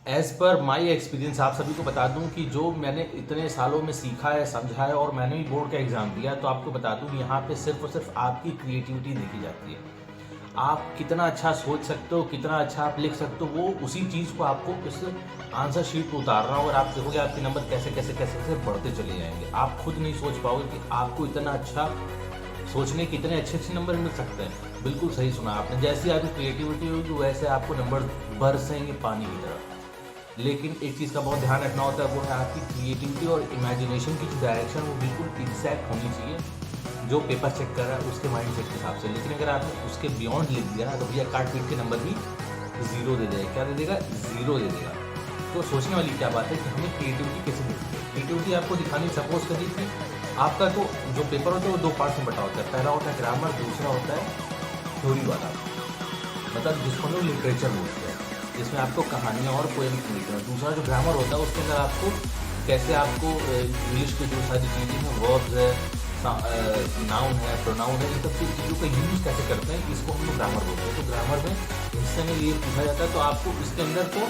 As per my experience आप सभी को बता दूं कि जो मैंने इतने सालों में सीखा है, समझा है, और मैंने भी बोर्ड का एग्ज़ाम दिया है, तो आपको बता दूं यहाँ पे सिर्फ और सिर्फ आपकी क्रिएटिविटी देखी जाती है। आप कितना अच्छा सोच सकते हो, कितना अच्छा आप लिख सकते हो, वो उसी चीज़ को आपको इस आंसर शीट पर उतारना हो, और आप देखोगे आपके नंबर कैसे कैसे कैसे कैसे बढ़ते चले जाएंगे। आप खुद नहीं सोच पाओगे कि आपको इतना अच्छा सोचने के इतने अच्छे अच्छे नंबर मिल सकते हैं। बिल्कुल सही सुना आपने, जैसी आपकी क्रिएटिविटी होगी वैसे आपको नंबर बरसेंगे पानी की तरह। लेकिन एक चीज़ का बहुत ध्यान रखना होता है, वो है आपकी क्रिएटिविटी और इमेजिनेशन की जो डायरेक्शन वो बिल्कुल एग्जैक्ट होनी चाहिए जो पेपर चेक कर रहा है उसके माइंड सेट के हिसाब से। लेकिन अगर आपने उसके बियॉन्ड लिख दिया ना तो भैया काट पीट के नंबर भी जीरो दे देगा। क्या दे देगा? जीरो दे देगा। तो सोचने वाली क्या बात है कि हमें क्रिएटिविटी कैसे दिखती है। क्रिएटिविटी आपको दिखानी सपोज करिए कि आपका तो जो पेपर होता है वो दो पार्ट्स में बटा होता है। पहला होता है ग्रामर, दूसरा होता है थ्योरी वाला, मतलब जिसको हम लोग लिटरेचर बोलते हैं, जिसमें आपको कहानियाँ और पोएम लिखना है। दूसरा जो ग्रामर होता है उसके अंदर आपको कैसे आपको इंग्लिश की जो सारी चीज़ें हैं, वर्ब्स है, नाउन है, प्रोनाउन है, इन सब चीज़ों का यूज़ कैसे करते हैं, इसको हम लोग ग्रामर बोलते हैं। तो ग्रामर में हिस्से में ये पूछा जाता है, तो आपको इसके अंदर तो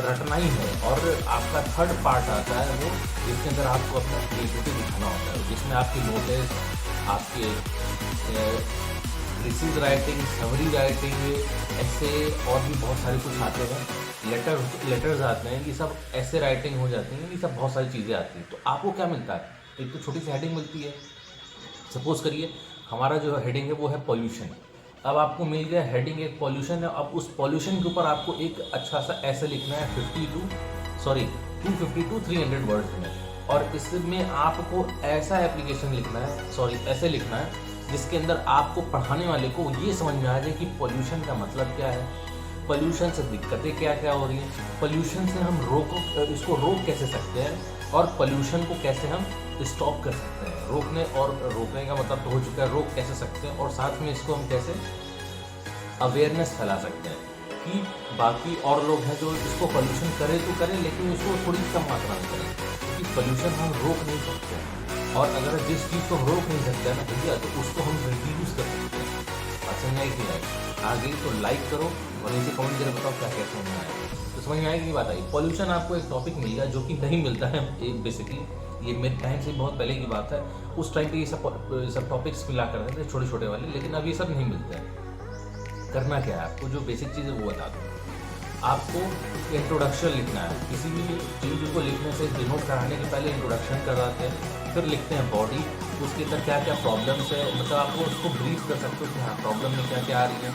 रटना ही है। और आपका थर्ड पार्ट आता है वो जिसके अंदर आपको अपना क्रिएटिविटी दिखाना होता है, जिसमें आपकी नोटिस, आपके रिसीव राइटिंग, समरी राइटिंग, ऐसे और भी बहुत सारे कुछ आते हैं, लेटर्स आते हैं, ये सब ऐसे राइटिंग हो जाती है, ये सब बहुत सारी चीज़ें आती हैं। तो आपको क्या मिलता है? एक तो छोटी सी हेडिंग मिलती है। सपोज करिए हमारा जो हेडिंग है वो है पॉल्यूशन। अब आपको मिल गया हेडिंग, एक पॉल्यूशन है। अब उस पॉल्यूशन के ऊपर आपको एक अच्छा सा ऐसे लिखना है 250 to 300 वर्ड्स में। और इसमें आपको ऐसा एप्लीकेशन लिखना है, ऐसे लिखना है जिसके अंदर आपको पढ़ाने वाले को ये समझ में आ जाए कि पॉल्यूशन का मतलब क्या है, पॉल्यूशन से दिक्कतें क्या क्या हो रही हैं, पॉल्यूशन से हम इसको रोक कैसे सकते हैं, और पॉल्यूशन को कैसे हम स्टॉप कर सकते हैं। रोकने का मतलब तो हो चुका है, रोक कैसे सकते हैं, और साथ में इसको हम कैसे अवेयरनेस फैला सकते हैं कि बाकी और लोग हैं जो इसको पॉल्यूशन करें तो करें, लेकिन उसको थोड़ी कम मात्रा में करें, क्योंकि पॉल्यूशन हम रोक नहीं सकते हैं। और अगर जिस चीज़ को हम रोक नहीं सकते हैं ना भैया, तो उसको हम रिड्यूस कर सकते हैं। समझ आई कि नहीं? आगे तो लाइक करो और नीचे कमेंट करके बताओ क्या क्या समझ में आया। तो समझ में आएगी बात आई। पॉल्यूशन आपको एक टॉपिक मिल गया जो कि नहीं मिलता है बेसिकली, ये मेरे टाइम से बहुत पहले की बात है। उस टाइम पे ये सब टॉपिक्स मिला करते थे छोटे छोटे वाले, लेकिन अब ये सब नहीं मिलता है। करना क्या है आपको, जो बेसिक चीज़ है वो बता दूँ। आपको इंट्रोडक्शन लिखना है। किसी भी चीज़ को लिखने से डिनोट कराने के पहले इंट्रोडक्शन कराते हैं, फिर लिखते हैं बॉडी, उसके अंदर क्या क्या प्रॉब्लम्स है, मतलब आपको उसको ब्रीफ कर सकते हो कि हाँ प्रॉब्लम में क्या क्या आ रही है,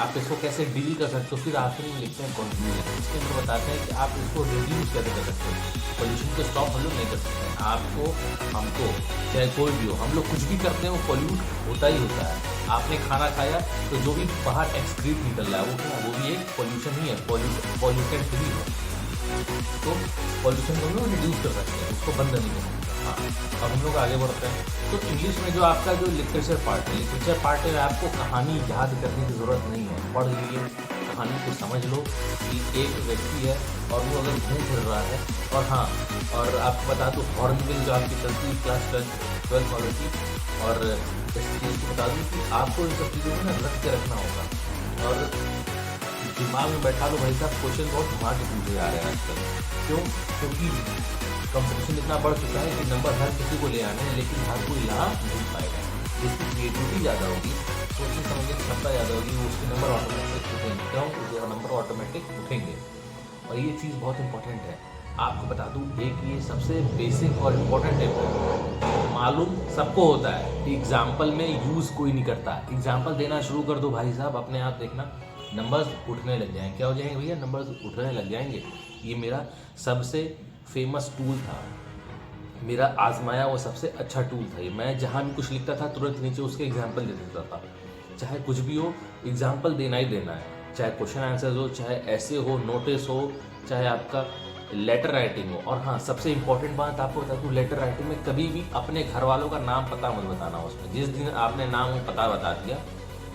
आप इसको कैसे डील कर सकते हो। फिर आखिरी में लिखते हैं कंक्लूजन, इसके अंदर बताते हैं कि आप इसको रिड्यूस कैसे कर सकते हो। पॉल्यूशन को स्टॉप हम लोग नहीं कर सकते हैं, आपको, हमको, चाहे कोई भी हो, हम लोग कुछ भी करते हैं वो पॉल्यूट होता ही होता है। आपने खाना खाया तो जो भी बाहर एक्सक्रीट निकल रहा है वो भी एक पॉल्यूशन ही है, पॉल्यूटेंट ही है। तो पॉल्यूशन को हम लोग रिड्यूस कर सकते हैं, उसको बंद नहीं कर सकते। हाँ, अब हम लोग आगे बढ़ते हैं। तो इंग्लिश में जो आपका जो लिटरेचर पार्ट है, आपको कहानी याद करने की ज़रूरत नहीं है। पढ़ लीजिए, कहानी को समझ लो कि एक व्यक्ति है और वो अगर घूम फिर रहा है, और हाँ, और आपको बता दूँ हॉर्नबिल जो आपकी चलती है क्लास 12 वालों की, और इस चीज़ को बता दूँ कि आपको इन सब चीज़ों को ना रख के रखना होगा, और दिमाग में बैठा लो भाई साहब। क्वेश्चन बहुत घुमा के पूछे जा रहे हैं आजकल। क्यों? क्योंकि कंपटीशन इतना बढ़ चुका है कि नंबर हर किसी को ले आने हैं, लेकिन हर कोई ला नहीं पाएगा। जिसकी क्रिएटिविटी ज़्यादा होगी, सोचने समझने की क्षमता ज़्यादा होगी, उसके नंबर ऑटोमेटिक उठेंगे। क्यों? उसके नंबर ऑटोमेटिक उठेंगे। और ये चीज़ बहुत इंपॉर्टेंट है। आपको बता दूँ, एक ये सबसे बेसिक और इम्पॉर्टेंट है, मालूम सबको होता है, एग्जाम्पल में यूज़ कोई नहीं करता। एग्जाम्पल देना शुरू कर दो भाई साहब, अपने आप देखना नंबर्स उठने लग जाएंगे। क्या हो जाएंगे भैया? नंबर्स उठने लग जाएंगे। ये मेरा सबसे फेमस टूल था, मेरा आजमाया वो सबसे अच्छा टूल था ये। मैं जहाँ भी कुछ लिखता था तुरंत नीचे उसके एग्जाम्पल दे देता था। चाहे कुछ भी हो, एग्जाम्पल देना ही देना है। चाहे क्वेश्चन आंसर हो, चाहे ऐसे हो, नोटिस हो, चाहे आपका लेटर राइटिंग हो। और हाँ, सबसे इंपॉर्टेंट बात आपको बता दूँ, लेटर राइटिंग में कभी भी अपने घर वालों का नाम पता मत बताना उसमें। जिस दिन आपने नाम पता बता दिया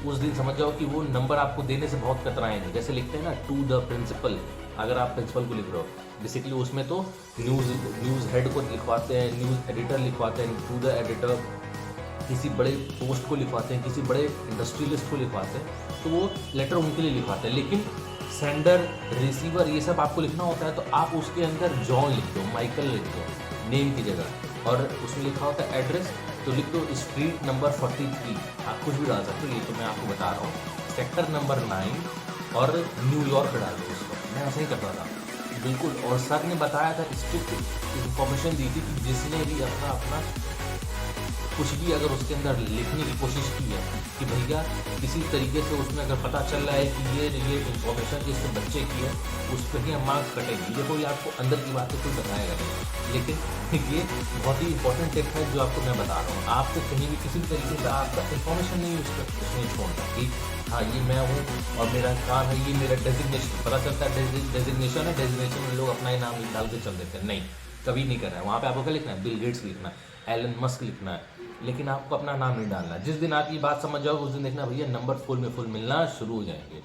उस दिन समझ जाओ कि वो नंबर आपको देने से बहुत कतराएंगे। जैसे लिखते हैं ना, टू द प्रिंसिपल, अगर आप प्रिंसिपल को लिख रहे हो, बेसिकली उसमें तो न्यूज़ हेड को लिखवाते हैं, न्यूज़ एडिटर लिखवाते हैं, टू द एडिटर, किसी बड़े पोस्ट को लिखवाते हैं, किसी बड़े इंडस्ट्रियलिस्ट को लिखवाते हैं, तो वो लेटर उनके लिए लिखवाते हैं। लेकिन सेंडर, रिसीवर, ये सब आपको लिखना होता है तो आप उसके अंदर जॉन लिख दो, माइकल लिख दो नेम की जगह, और उसमें लिखा होता है एड्रेस, तो लिख दो स्ट्रीट नंबर 43, आप कुछ भी डाल सकते हो, ये तो मैं आपको बता रहा हूँ, सेक्टर नंबर 9 और न्यूयॉर्क डाल दो उसको। मैं ऐसे ही करता था बिल्कुल। और सर ने बताया था, स्ट्रिक्ट इन्फॉर्मेशन दी थी कि जिसने भी अपना कुछ भी अगर उसके अंदर लिखने की कोशिश की है कि भैया किसी तरीके से उसमें अगर पता चल रहा है कि ये इन्फॉर्मेशन इस बच्चे की है, उस पर ही मार्क्स कटेगी। ये कोई आपको अंदर की बातें कोई बताएगा नहीं, लेकिन ये बहुत ही इंपॉर्टेंट टिप है जो आपको मैं बता रहा हूँ। आपको कहीं भी किसी भी तरीके से आपका इन्फॉर्मेशन नहीं उसमें छोड़ना कि हाँ ये मैं हूँ और मेरा काम है, ये मेरा डेजिग्नेशन, पता चलता है डेजिग्नेशन है, डेजिग्नेशन में लोग अपना ही नाम डाल के चल देते हैं। नहीं, कभी नहीं करना है। वहाँ पे आपको क्या लिखना है, बिल गेट्स लिखना है, एलन मस्क लिखना है, लेकिन आपको अपना नाम नहीं डालना। जिस दिन आप ये बात समझ जाओगे उस दिन देखना भैया नंबर फुल में फुल मिलना शुरू हो जाएंगे।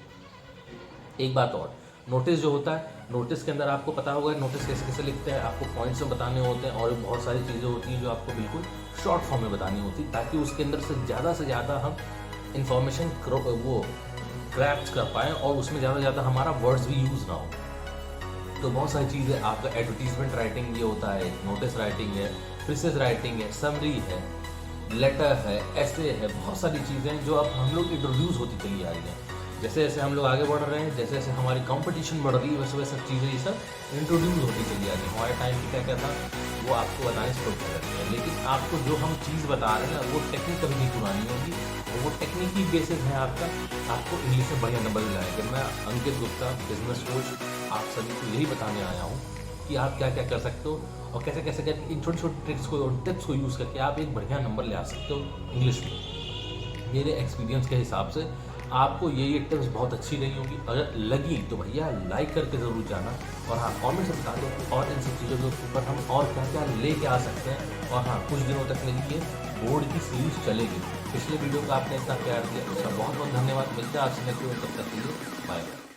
एक बात और, नोटिस जो होता है, नोटिस के अंदर आपको पता होगा नोटिस कैसे कैसे लिखते हैं, आपको पॉइंट्स में बताने होते हैं और बहुत सारी चीज़ें होती हैं जो आपको बिल्कुल शॉर्ट फॉर्म में बतानी होती है, ताकि उसके अंदर से ज़्यादा हम इंफॉर्मेशन वो ग्रैप्स कर पाएँ और उसमें ज़्यादा से ज़्यादा हमारा वर्ड्स भी यूज़ ना हो। तो बहुत सारी चीज़ें, आपका एडवर्टीजमेंट राइटिंग ये होता है, नोटिस राइटिंग है, प्रीसेस राइटिंग है, समरी है, लेटर है, ऐसे है, बहुत सारी चीज़ें जो अब हम लोग इंट्रोड्यूस होती चली आ रही हैं। जैसे जैसे हम लोग आगे बढ़ रहे हैं, जैसे जैसे हमारी कंपटीशन बढ़ रही है, वैसे वैसे चीज़ें ये सब इंट्रोड्यूस होती चली आ रही है। हमारे टाइम पे क्या क्या था वो आपको बताने से रोक करते हैं, लेकिन आपको जो हम चीज़ बता रहे हैं ना वो टेक्निक कभी नहीं पुरानी होगी, और वो टेक्निकी बेसिस है आपका, आपको इंग्लिश में बढ़िया नंबर दिलाएंगे। मैं अंकित गुप्ता, बिजनेस कोच, आप सभी को यही बताने आया हूँ कि आप क्या क्या कर सकते हो और कैसे कैसे करके इन छोटी छोटी ट्रिक्स को और टिप्स को यूज़ करके आप एक बढ़िया नंबर ले आ सकते हो इंग्लिश में। मेरे एक्सपीरियंस के हिसाब से आपको ये टिप्स बहुत अच्छी नहीं होगी, अगर लगी तो भैया लाइक करके ज़रूर जाना, और हाँ कमेंट से बता दो और इन सब चीज़ों के ऊपर हम और क्या क्या लेके आ सकते हैं। और हाँ, कुछ दिनों तक मेरी ये बोर्ड की सीरीज चलेगी। पिछले वीडियो का आपने इतना प्यार दिया, उसका बहुत बहुत धन्यवाद। मिलते हैं आपसे नेक्स्ट वीडियो, तब तक के लिए बाय।